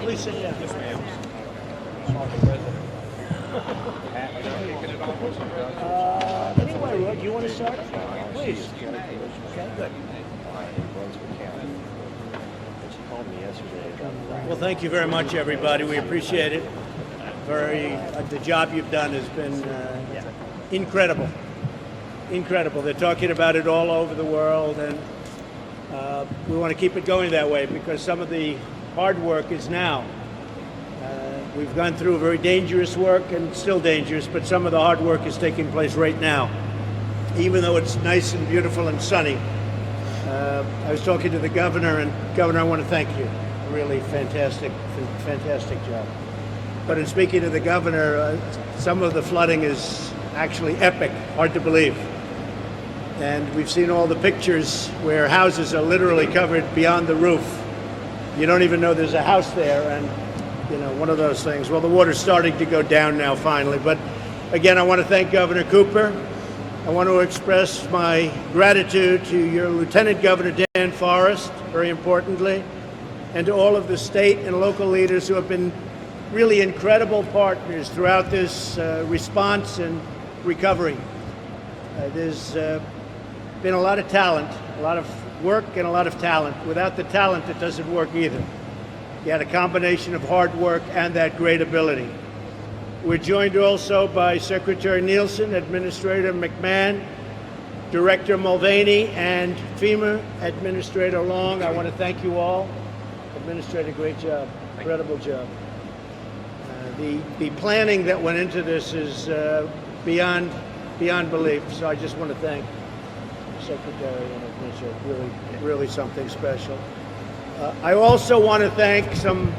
Please sit down. Yes, ma'am. Anyway, do you want to start? Please. Okay, good. Well, thank you very much, everybody. We appreciate it. The job you've done has been incredible. Incredible. They're talking about it all over the world, and we want to keep it going that way because some of the hard work is now. We've gone through very dangerous work and still dangerous, but some of the hard work is taking place right now, even though it's nice and beautiful and sunny. I was talking to the governor, and Governor, I want to thank you. Really fantastic job. But in speaking to the governor, some of the flooding is actually epic, hard to believe. And we've seen all the pictures where houses are literally covered beyond the roof. You don't even know there's a house there, and one of those things. Well, the water's starting to go down now finally, but again, I want to thank Governor Cooper. I want to express my gratitude to your Lieutenant Governor Dan Forest, very importantly, and to all of the state and local leaders who have been really incredible partners throughout this response and recovery. There's been a lot of talent, a lot of work and a lot of talent. Without the talent, it doesn't work either. You had a combination of hard work and that great ability. We're joined also by Secretary Nielsen, Administrator McMahon, Director Mulvaney, and FEMA Administrator Long. I want to thank you all. Administrator, great job, incredible job. The planning that went into this is beyond belief, so I just want to thank Secretary and Administrator. Really something special. I also want to thank some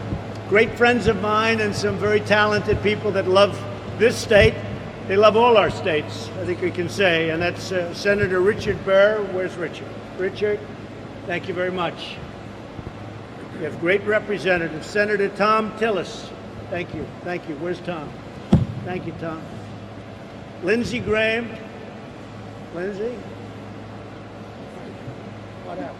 great friends of mine and some very talented people that love this state. They love all our states, I think we can say, and that's Senator Richard Burr. Where's Richard? Richard, thank you very much. We have great representatives. Senator Tom Tillis, thank you. Thank you. Where's Tom? Thank you, Tom. Lindsey Graham. Lindsey? What happened?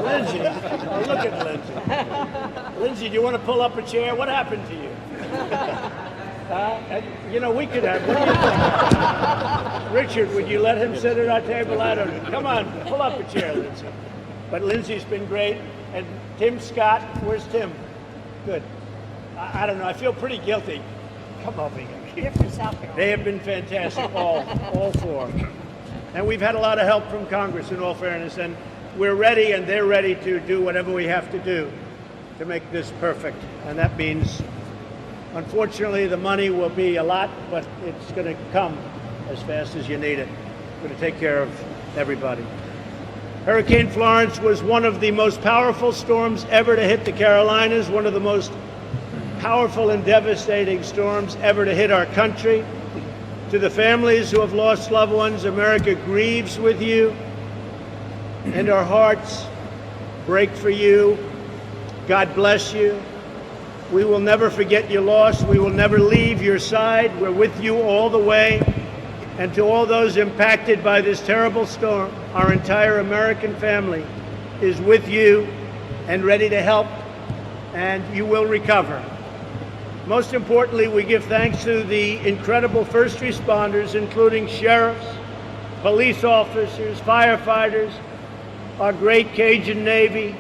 Lindsey. Oh, look at Lindsey. Lindsey, do you want to pull up a chair? What happened to you? You know, we could have. What do you think? Richard, would you let him sit at our table? I don't know. Come on, pull up a chair, Lindsey. But Lindsey's been great. And Tim Scott, where's Tim? Good. I don't know. I feel pretty guilty. Come over here. They have been fantastic, all four. And we've had a lot of help from Congress, in all fairness, and we're ready and they're ready to do whatever we have to do to make this perfect. And that means, unfortunately, the money will be a lot, but it's going to come as fast as you need it. We're going to take care of everybody. Hurricane Florence was one of the most powerful storms ever to hit the Carolinas, one of the most powerful and devastating storms ever to hit our country. To the families who have lost loved ones, America grieves with you, and our hearts break for you. God bless you. We will never forget your loss. We will never leave your side. We're with you all the way. And to all those impacted by this terrible storm, our entire American family is with you and ready to help, and you will recover. Most importantly, we give thanks to the incredible first responders, including sheriffs, police officers, firefighters, our great Cajun Navy.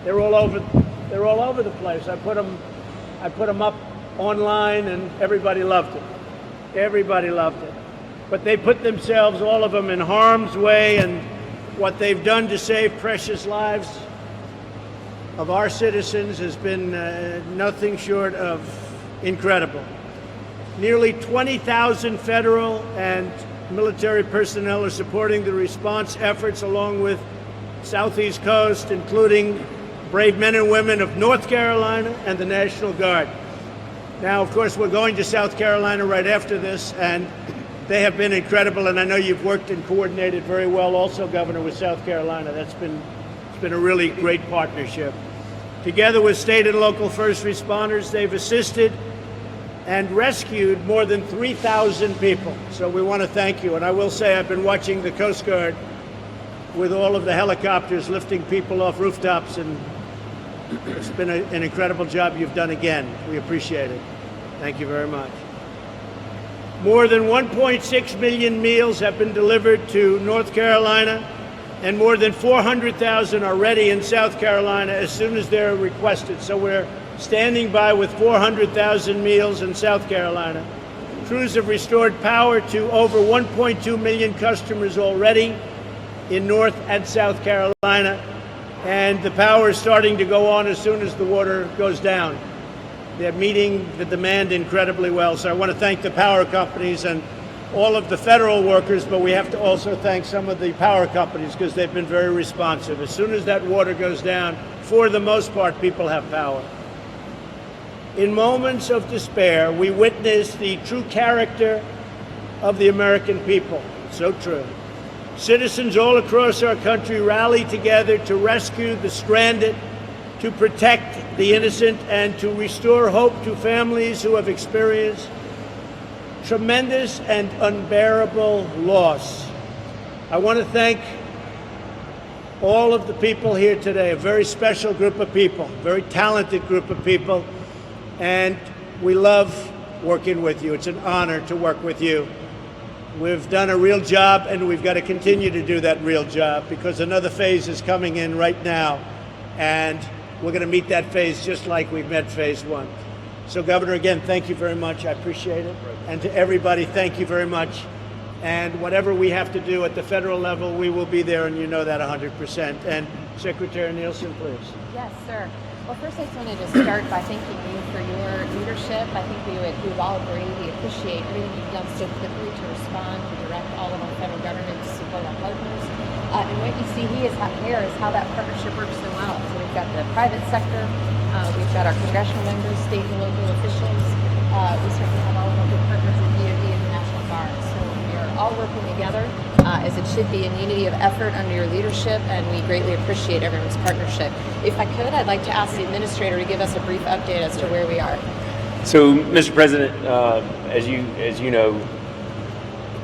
They're all over the place. I put them up online, and everybody loved it. Everybody loved it. But they put themselves, all of them, in harm's way, and what they've done to save precious lives of our citizens has been nothing short of incredible. Nearly 20,000 federal and military personnel are supporting the response efforts along with Southeast Coast, including brave men and women of North Carolina and the National Guard. Now, of course, we're going to South Carolina right after this, and they have been incredible, and I know you've worked and coordinated very well also, Governor, with South Carolina. It's been a really great partnership. Together with state and local first responders, they've assisted and rescued more than 3,000 people. So we want to thank you. And I will say I've been watching the Coast Guard with all of the helicopters lifting people off rooftops, and it's been an incredible job you've done again. We appreciate it. Thank you very much. More than 1.6 million meals have been delivered to North Carolina, and more than 400,000 are ready in South Carolina as soon as they're requested. So we're standing by with 400,000 meals in South Carolina. Crews have restored power to over 1.2 million customers already in North and South Carolina, and the power is starting to go on as soon as the water goes down. They're meeting the demand incredibly well. So I want to thank the power companies and all of the federal workers, but we have to also thank some of the power companies because they've been very responsive. As soon as that water goes down, for the most part, people have power. In moments of despair, we witness the true character of the American people. So true. Citizens all across our country rally together to rescue the stranded, to protect the innocent, and to restore hope to families who have experienced tremendous and unbearable loss. I want to thank all of the people here today, a very special group of people, very talented group of people, and we love working with you. It's an honor to work with you. We've done a real job, and we've got to continue to do that real job because another phase is coming in right now, and we're going to meet that phase just like we've met phase one. So, Governor, again, thank you very much. I appreciate it. And to everybody, thank you very much. And whatever we have to do at the federal level, we will be there, and you know that 100%. And Secretary Nielsen, please. Yes, sir. Well, first I just wanted to start by thanking you for your leadership. I think we would all agree we appreciate everything you've done so quickly to respond, to direct all of our federal government to support our partners. And what you see here is how that partnership works so well. So we've got the private sector, we've got our congressional members, state and local officials. We certainly have all of our good partners in DoD and the National Guard. So we are all working together as it should be in unity of effort under your leadership, and we greatly appreciate everyone's partnership. If I could, I'd like to ask the administrator to give us a brief update as to where we are. So, Mr. President, as you know,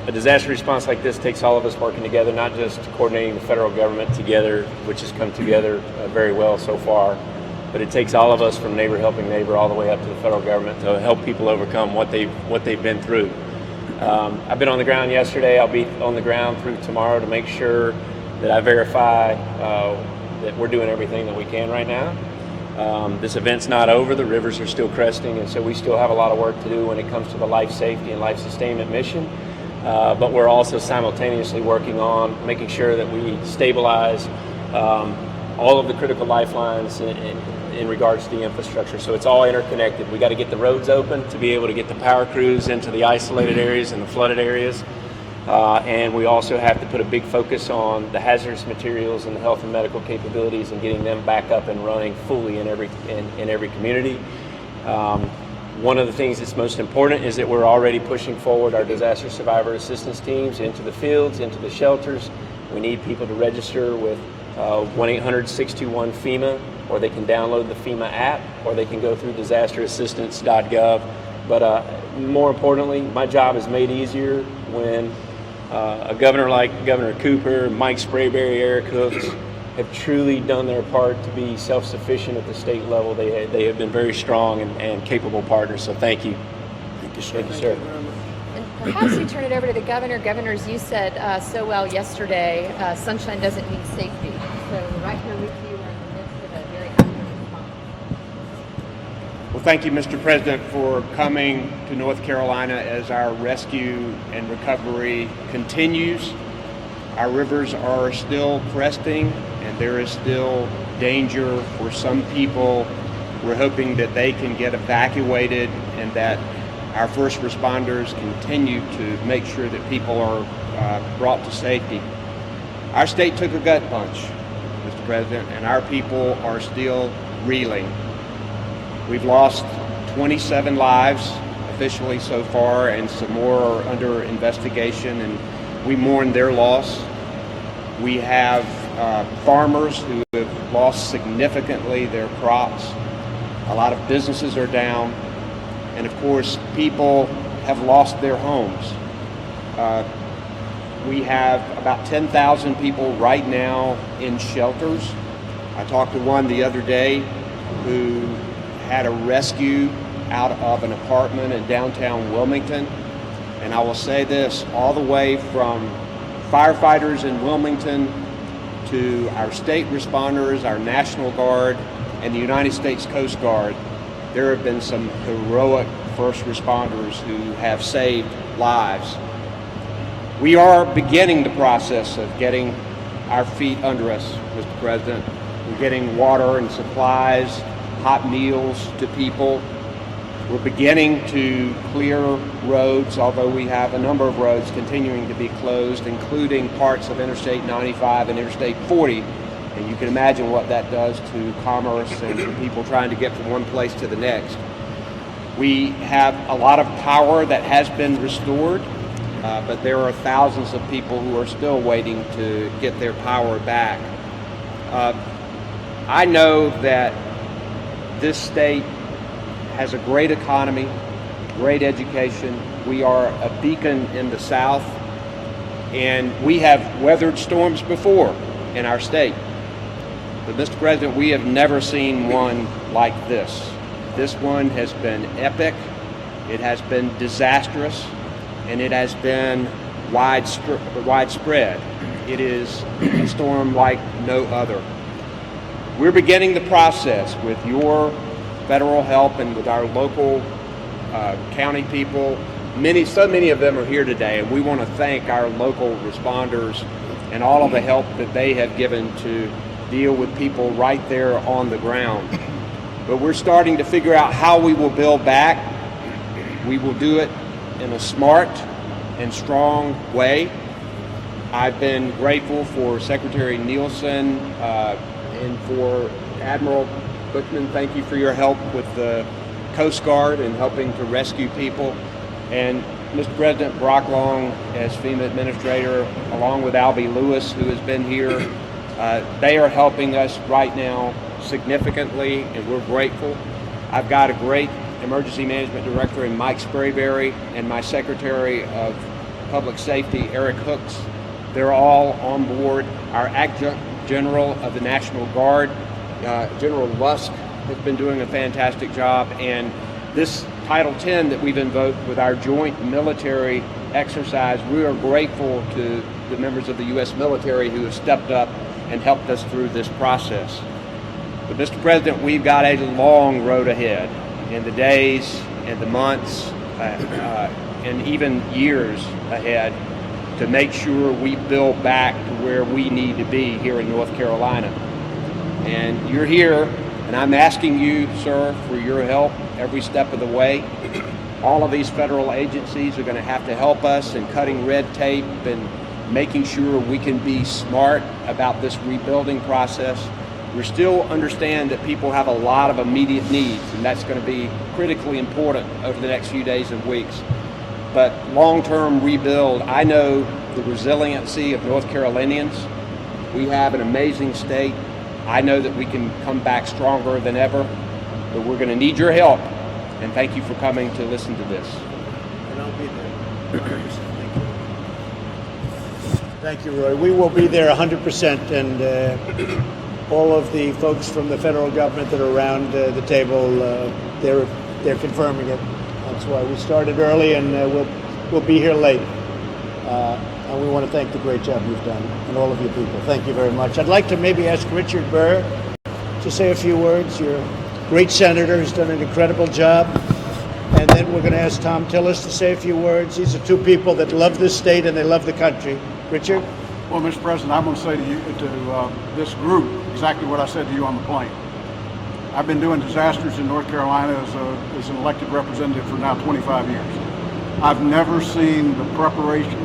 a disaster response like this takes all of us working together, not just coordinating the federal government together, which has come together very well so far, but it takes all of us from neighbor helping neighbor all the way up to the federal government to help people overcome what they've been through. I've been on the ground yesterday. I'll be on the ground through tomorrow to make sure that I verify that we're doing everything that we can right now. This event's not over. The rivers are still cresting, and so we still have a lot of work to do when it comes to the life safety and life sustainment mission. But we're also simultaneously working on making sure that we stabilize all of the critical lifelines in regards to the infrastructure. So it's all interconnected. We got to get the roads open to be able to get the power crews into the isolated areas and the flooded areas. And we also have to put a big focus on the hazardous materials and the health and medical capabilities and getting them back up and running fully in every community. One of the things that's most important is that we're already pushing forward our disaster survivor assistance teams into the fields, into the shelters. We need people to register with 1-800-621-FEMA, or they can download the FEMA app, or they can go through disasterassistance.gov. But more importantly, my job is made easier when a governor like Governor Cooper, Mike Sprayberry, Eric Hooks have truly done their part to be self-sufficient at the state level. They have been very strong and capable partners, so thank you. Thank you, sir. Thank you, sir. And perhaps we turn it over to the governor. Governors, you said so well yesterday, sunshine doesn't mean safety. So right here with you, we're in the midst of a very active response. Well, thank you, Mr. President, for coming to North Carolina as our rescue and recovery continues. Our rivers are still cresting, and there is still danger for some people. We're hoping that they can get evacuated and that our first responders continue to make sure that people are brought to safety. Our state took a gut punch, Mr. President, and our people are still reeling. We've lost 27 lives officially so far, and some more are under investigation, and we mourn their loss. We have farmers who have lost significantly their crops. A lot of businesses are down. And of course, people have lost their homes. We have about 10,000 people right now in shelters. I talked to one the other day who had a rescue out of an apartment in downtown Wilmington. And I will say this, all the way from firefighters in Wilmington to our state responders, our National Guard, and the United States Coast Guard, there have been some heroic first responders who have saved lives. We are beginning the process of getting our feet under us, Mr. President. We're getting water and supplies, hot meals to people. We're beginning to clear roads, although we have a number of roads continuing to be closed, including parts of Interstate 95 and Interstate 40. And you can imagine what that does to commerce and to people trying to get from one place to the next. We have a lot of power that has been restored, but there are thousands of people who are still waiting to get their power back. I know that this state has a great economy, great education. We are a beacon in the South, and we have weathered storms before in our state. But Mr. President, we have never seen one like this. This one has been epic, it has been disastrous, and it has been widespread. It is a storm like no other. We're beginning the process with your federal help and with our local county people. So many of them are here today, and we want to thank our local responders and all of the help that they have given to deal with people right there on the ground. but we're starting to figure out how we will build back. We will do it in a smart and strong way. I've been grateful for Secretary Nielsen and for Admiral Buchman. Thank you for your help with the Coast Guard and helping to rescue people. And Mr. President, Brock Long as FEMA Administrator, along with Albie Lewis, who has been here, they are helping us right now significantly, and we're grateful. I've got a great Emergency Management Director in Mike Sprayberry and my Secretary of Public Safety, Eric Hooks. They're all on board. Our Adjutant General of the National Guard, General Lusk, has been doing a fantastic job. And this Title X that we've invoked with our joint military exercise, we are grateful to the members of the U.S. military who have stepped up and helped us through this process. But Mr. President, we've got a long road ahead in the days and the months and even years ahead to make sure we build back to where we need to be here in North Carolina. And you're here, and I'm asking you, sir, for your help every step of the way. All of these federal agencies are going to have to help us in cutting red tape and making sure we can be smart about this rebuilding process. We still understand that people have a lot of immediate needs, and that's going to be critically important over the next few days and weeks. But long-term rebuild, I know the resiliency of North Carolinians. We have an amazing state. I know that we can come back stronger than ever, but we're going to need your help. And thank you for coming to listen to this. And I'll be there. 100%. Thank you, Roy. We will be there 100%, and all of the folks from the federal government that are around the table, they're confirming it. That's why we started early, and we'll be here late. And we want to thank the great job you've done, and all of you people. Thank you very much. I'd like to maybe ask Richard Burr to say a few words. You're a great senator who's done an incredible job. And then we're going to ask Tom Tillis to say a few words. These are two people that love this state and they love the country. Richard? Well, Mr. President, I'm going to say to you, to this group, exactly what I said to you on the plane. I've been doing disasters in North Carolina as an elected representative for now 25 years. I've never seen the preparation,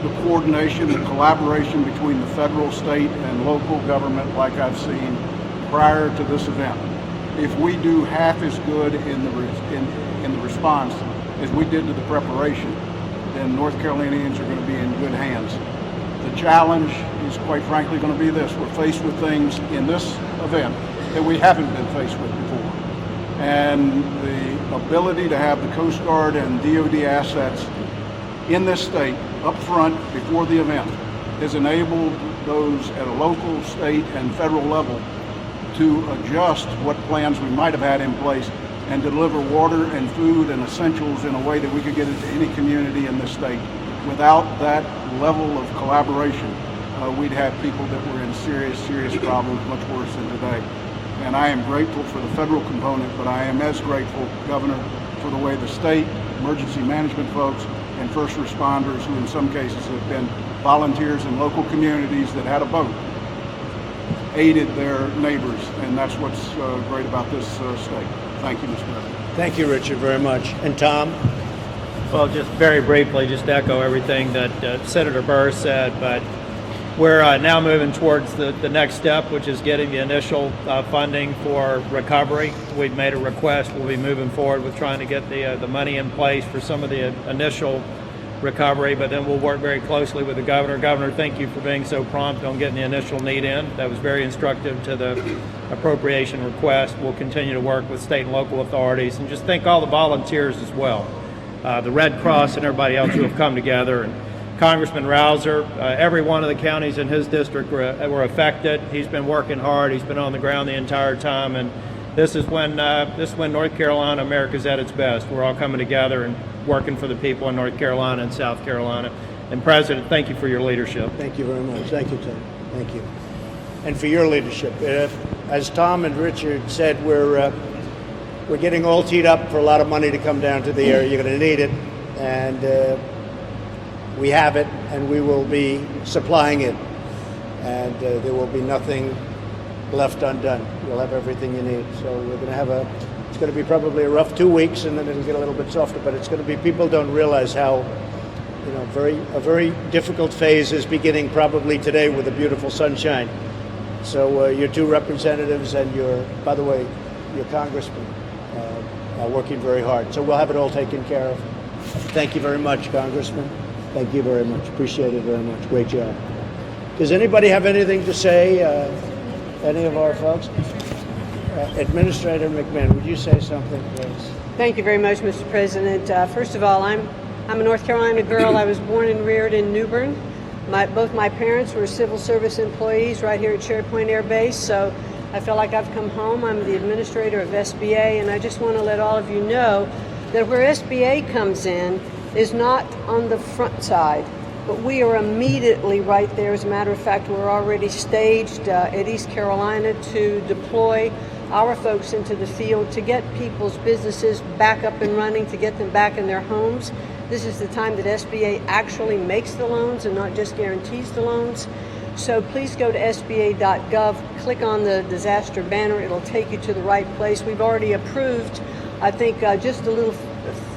the coordination, the collaboration between the federal, state, and local government like I've seen prior to this event. If we do half as good in the response as we did to the preparation, then North Carolinians are going to be in good hands. The challenge is, quite frankly, going to be this. We're faced with things in this event that we haven't been faced with before. And the ability to have the Coast Guard and DOD assets in this state up front before the event has enabled those at a local, state, and federal level to adjust what plans we might have had in place and deliver water and food and essentials in a way that we could get it to any community in this state. Without that level of collaboration, we'd have people that were in serious problems, much worse than today. And I am grateful for the federal component, but I am as grateful, Governor, for the way the state, emergency management folks, and first responders, who in some cases have been volunteers in local communities that had a boat, aided their neighbors. And that's what's great about this state. Thank you, Mr. President. Thank you, Richard, very much. And Tom? Well, just very briefly, just to echo everything that Senator Burr said, but we're now moving towards the next step, which is getting the initial funding for recovery. We've made a request. We'll be moving forward with trying to get the money in place for some of the initial recovery, but then we'll work very closely with the governor. Governor, thank you for being so prompt on getting the initial need in. That was very instructive to the appropriation request. We'll continue to work with state and local authorities, and just thank all the volunteers as well. The Red Cross and everybody else who have come together. And Congressman Rouser, every one of the counties in his district were affected. He's been working hard. He's been on the ground the entire time. And this is when North Carolina, America's at its best. We're all coming together and working for the people in North Carolina and South Carolina. And President, thank you for your leadership. Thank you very much. Thank you, Tom. Thank you. And for your leadership. As Tom and Richard said, we're getting all teed up for a lot of money to come down to the area. You're going to need it, and we have it, and we will be supplying it. And there will be nothing left undone. You'll have everything you need. So we're going to have it's going to be probably a rough 2 weeks, and then it'll get a little bit softer. But it's going to be, people don't realize how, a very difficult phase is beginning probably today with the beautiful sunshine. So your two representatives and by the way, your congressman are working very hard. So we'll have it all taken care of. Thank you very much, Congressman. Thank you very much. Appreciate it very much. Great job. Does anybody have anything to say? Any of our folks? Administrator McMahon, would you say something, please? Thank you very much, Mr. President. First of all, I'm a North Carolina girl. I was born and reared in New Bern. Both my parents were civil service employees right here at Cherry Point Air Base, so I feel like I've come home. I'm the administrator of SBA, and I just want to let all of you know that where SBA comes in is not on the front side, but we are immediately right there. As a matter of fact, we're already staged at East Carolina to deploy our folks into the field to get people's businesses back up and running, to get them back in their homes. This is the time that SBA actually makes the loans and not just guarantees the loans. So please go to sba.gov, click on the disaster banner. It'll take you to the right place. We've already approved, I think, just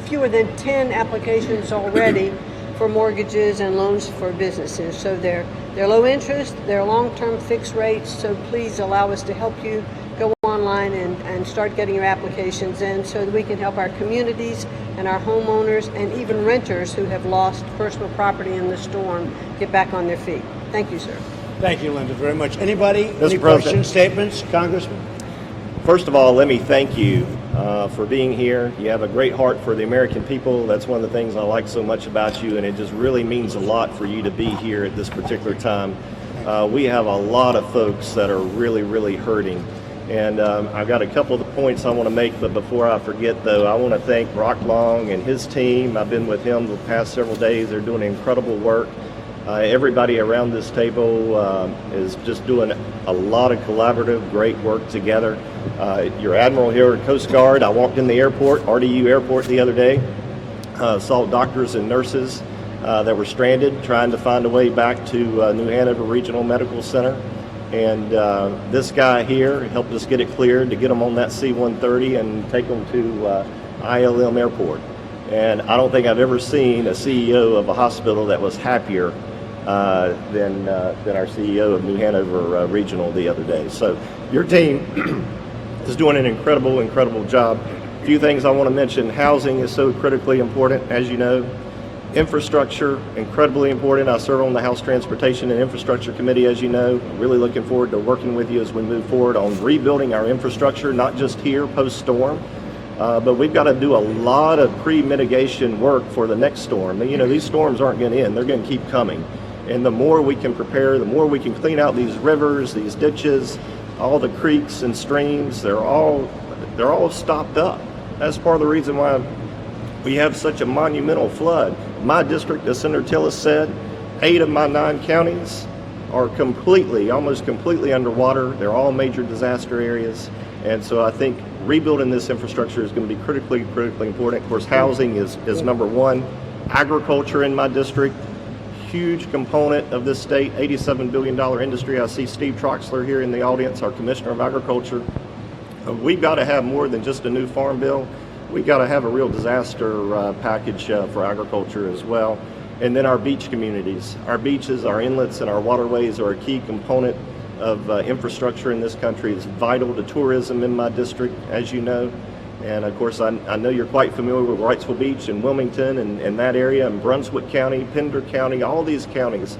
fewer than 10 applications already for mortgages and loans for businesses. So they're low interest, they're long-term fixed rates. So please allow us to help you go online and start getting your applications in so that we can help our communities and our homeowners and even renters who have lost personal property in the storm get back on their feet. Thank you, sir. Thank you, Linda, very much. Anybody? Mr. Any President. questions, statements? Congressman? First of all, let me thank you for being here. You have a great heart for the American people. That's one of the things I like so much about you, and it just really means a lot for you to be here at this particular time. We have a lot of folks that are really, really hurting. And I've got a couple of the points I want to make, but before I forget, though, I want to thank Brock Long and his team. I've been with him the past several days. They're doing incredible work. Everybody around this table is just doing a lot of collaborative, great work together. Your Admiral here at Coast Guard, I walked in the airport, RDU Airport, the other day, saw doctors and nurses that were stranded trying to find a way back to New Hanover Regional Medical Center. And this guy here helped us get it cleared to get them on that C-130 and take them to ILM Airport. And I don't think I've ever seen a CEO of a hospital that was happier than our CEO of New Hanover Regional the other day. So your team is doing an incredible job. A few things I want to mention. Housing is so critically important, as you know. Infrastructure, incredibly important. I serve on the House Transportation and Infrastructure Committee, as you know. I'm really looking forward to working with you as we move forward on rebuilding our infrastructure, not just here post-storm, but we've got to do a lot of pre-mitigation work for the next storm. You know, these storms aren't going to end. They're going to keep coming. And the more we can prepare, the more we can clean out these rivers, these ditches, all the creeks and streams, they're all stopped up. That's part of the reason why we have such a monumental flood. My district, as Senator Tillis said, 8 of my 9 counties are almost completely underwater. They're all major disaster areas. And so I think rebuilding this infrastructure is going to be critically important. Of course, housing is number one. Agriculture in my district, huge component of this state, $87 billion industry. I see Steve Troxler here in the audience, our Commissioner of Agriculture. We've got to have more than just a new farm bill. We've got to have a real disaster package for agriculture as well. And then our beach communities. Our beaches, our inlets, and our waterways are a key component of infrastructure in this country. It's vital to tourism in my district, as you know. And of course, I know you're quite familiar with Wrightsville Beach and Wilmington and that area, and Brunswick County, Pender County. All these counties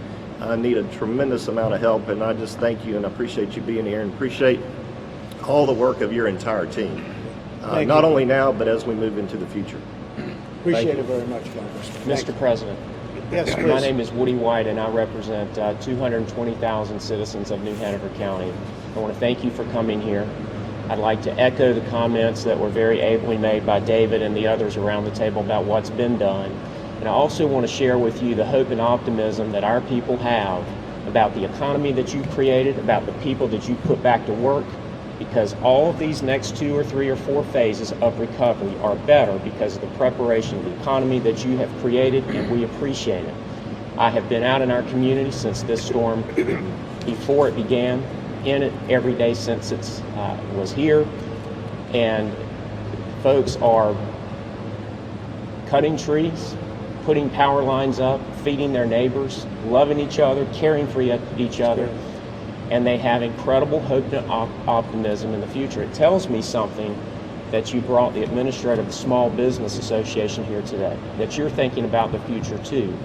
need a tremendous amount of help, and I just thank you and I appreciate you being here and appreciate all the work of your entire team. Not only now, but as we move into the future. Appreciate it very much, Congressman. Mr. President, Yes, my please. name is Woody White, and I represent 220,000 citizens of New Hanover County. I want to thank you for coming here. I'd like to echo the comments that were very ably made by David and the others around the table about what's been done. And I also want to share with you the hope and optimism that our people have about the economy that you created, about the people that you put back to work, because all of these next 2 or 3 or 4 phases of recovery are better because of the preparation of the economy that you have created, and we appreciate it. I have been out in our community since this storm, before it began, in it every day since it was here, and folks are cutting trees, putting power lines up, feeding their neighbors, loving each other, caring for each other, and they have incredible hope and optimism in the future. It tells me something that you brought the administrator of the Small Business Association here today, that you're thinking about the future too.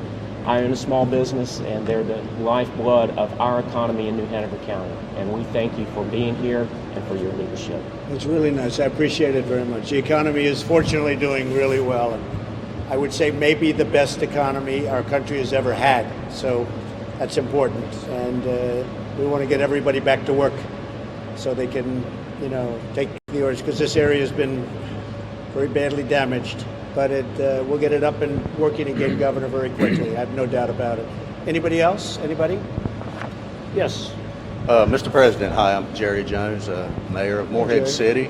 I own a small business, and they're the lifeblood of our economy in New Hanover County, and we thank you for being here and for your leadership. It's really nice. I appreciate it very much. The economy is fortunately doing really well, and I would say maybe the best economy our country has ever had. So that's important, and we want to get everybody back to work so they can, take the orders, because this area has been very badly damaged. But we'll get it up and working again, Governor, very quickly. I have no doubt about it. Anybody else? Anybody? Yes. Mr. President, hi, I'm Jerry Jones, Mayor of Morehead City.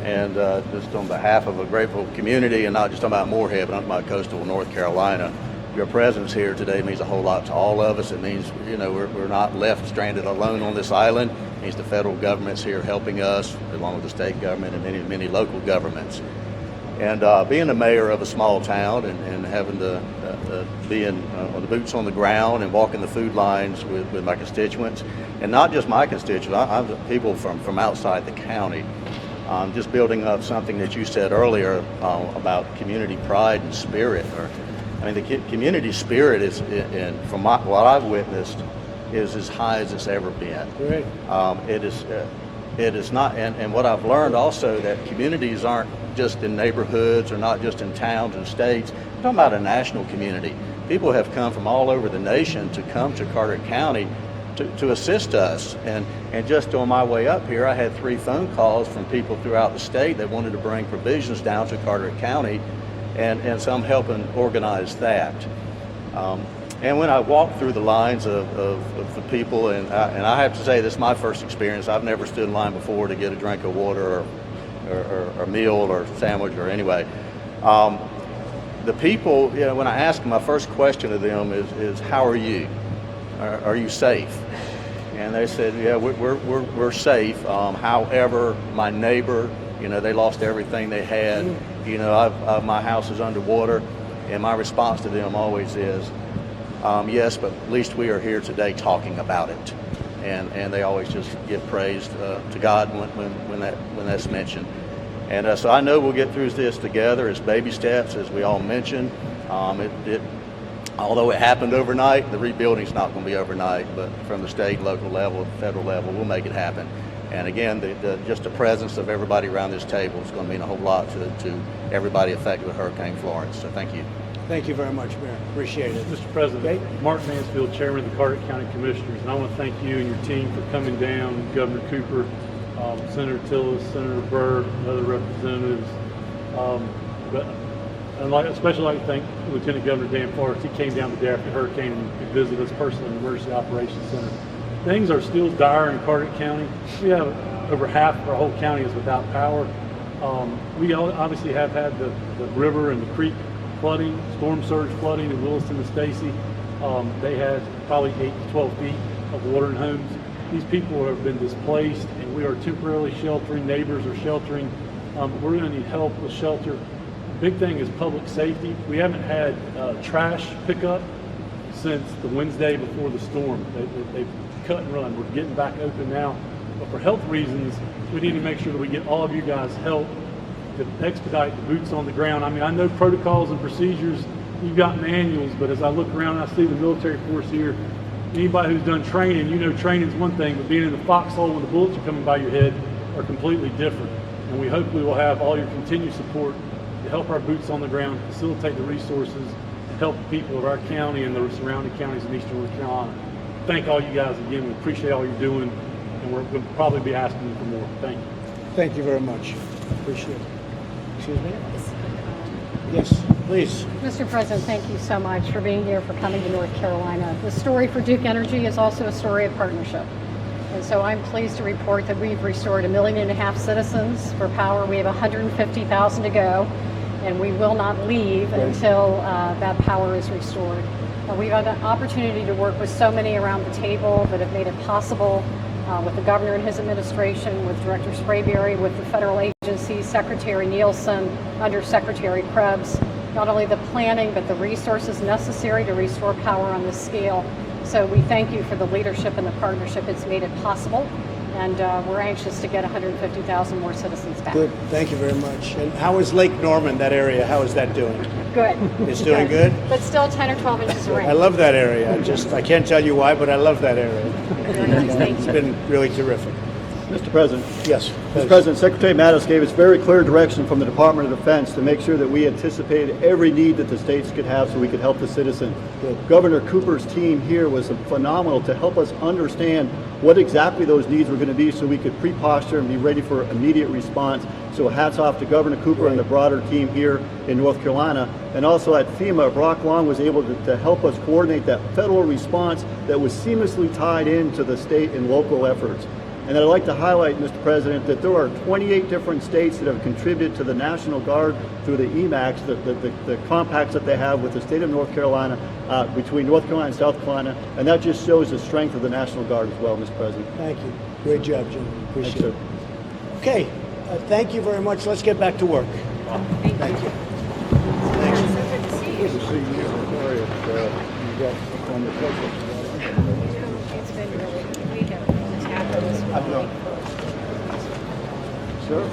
And just on behalf of a grateful community, and not just talking about Morehead, but I'm talking about coastal North Carolina, your presence here today means a whole lot to all of us. It means, we're not left stranded alone on this island. It means the federal government's here helping us, along with the state government and many, many local governments. And being the mayor of a small town and having to be on the boots on the ground and walking the food lines with my constituents, and not just my constituents, I'm people from outside the county. Just building up something that you said earlier about community pride and spirit. The community spirit is, from what I've witnessed, is as high as it's ever been. Great. It is not, and what I've learned also, that communities aren't just in neighborhoods or not just in towns and states. I'm talking about a national community. People have come from all over the nation to come to Carteret County to assist us. And just on my way up here, I had 3 phone calls from people throughout the state that wanted to bring provisions down to Carteret County, and so I'm helping organize that. And when I walk through the lines of the people, and I have to say, this is my first experience. I've never stood in line before to get a drink of water or a meal or sandwich or anyway. The people, when I ask them, my first question to them is how are you? Are you safe? And they said, yeah, we're safe. However, my neighbor, they lost everything they had. My house is underwater, and my response to them always is, yes, but at least we are here today talking about it. And they always just give praise to God when that's mentioned. And so I know we'll get through this together. It's baby steps, as we all mentioned. Although it happened overnight, the rebuilding's not going to be overnight, but from the state, local level, federal level, we'll make it happen. And again, just the presence of everybody around this table is going to mean a whole lot to everybody affected with Hurricane Florence. So thank you. Thank you very much, Mayor. Appreciate it. Mr. President, Okay. Mark Mansfield, Chairman of the Carteret County Commissioners, and I want to thank you and your team for coming down, Governor Cooper, Senator Tillis, Senator Burr, and other representatives. But I'd especially like to thank Lieutenant Governor Dan Forrest. He came down the day after hurricane and visited us personally in the Emergency Operations Center. Things are still dire in Carteret County. We have over half of our whole county is without power. We obviously have had the river and the creek flooding, storm surge flooding in Williston and Stacy. They had probably 8 to 12 feet of water in homes. These people have been displaced, and we are temporarily sheltering. Neighbors are sheltering. We're going to need help with shelter. Big thing is public safety. We haven't had trash pickup since the Wednesday before the storm. They've cut and run. We're getting back open now. But for health reasons, we need to make sure that we get all of you guys help to expedite the boots on the ground. I know protocols and procedures, you've got manuals, but as I look around, I see the military force here. Anybody who's done training, training's one thing, but being in the foxhole when the bullets are coming by your head are completely different. And we hope we will have all your continued support to help our boots on the ground, facilitate the resources, and help the people of our county and the surrounding counties in eastern North Carolina. Thank all you guys again. We appreciate all you're doing, and we're going to probably be asking you for more. Thank you. Thank you very much. Appreciate it. Excuse me? Yes, please. Mr. President, thank you so much for being here, for coming to North Carolina. The story for Duke Energy is also a story of partnership. And so I'm pleased to report that we've restored 1.5 million citizens for power. We have 150,000 to go, and we will not leave until that power is restored. We've had an opportunity to work with so many around the table that have made it possible with the governor and his administration, with Director Sprayberry, with the federal agencies, Secretary Nielsen, Undersecretary Krebs, not only the planning but the resources necessary to restore power on this scale. So we thank you for the leadership and the partnership. It's made it possible, and we're anxious to get 150,000 more citizens back. Good. Thank you very much. And how is Lake Norman, that area? How is that doing? Good. It's doing good? But still 10 or 12 inches of rain. I love that area. I can't tell you why, but I love that area. Thank It's you. been really terrific. Mr. President. Yes. Mr. President, Secretary Mattis gave us very clear direction from the Department of Defense to make sure that we anticipated every need that the states could have so we could help the citizen. Good. Governor Cooper's team here was phenomenal to help us understand what exactly those needs were going to be so we could pre-posture and be ready for immediate response. So hats off to Governor Cooper and the broader team here in North Carolina. And also at FEMA, Brock Long was able to help us coordinate that federal response that was seamlessly tied into the state and local efforts. And I'd like to highlight, Mr. President, that there are 28 different states that have contributed to the National Guard through the EMACs, the compacts that they have with the state of North Carolina, between North Carolina and South Carolina, and that just shows the strength of the National Guard as well, Mr. President. Thank you. Great job, Jim. Appreciate Thanks, it. Okay. Thank you very much. Let's get back to work. Thank you. Good to see you. Sorry you got on the schedule. It's been really, we have tackled I've known. Sure.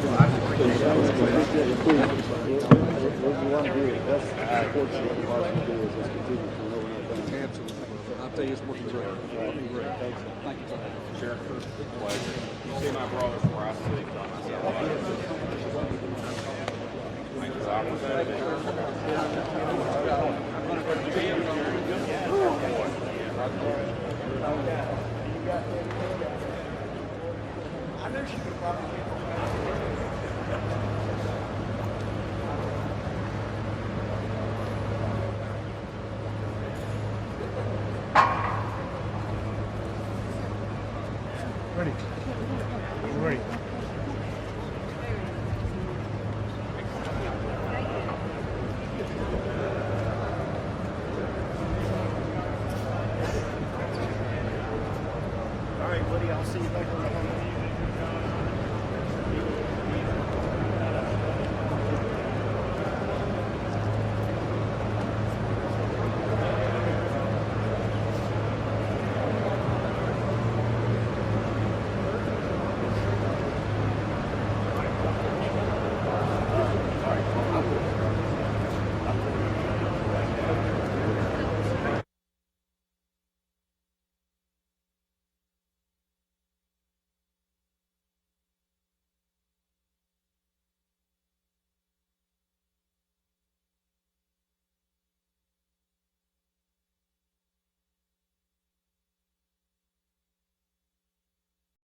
I'll tell you, it's working great. Working great. Thank you. Sure. Pleasure. You see my brothers where I sleep on myself. Thank you for the Ready. Ready. All right, buddy, I'll see you back on the phone.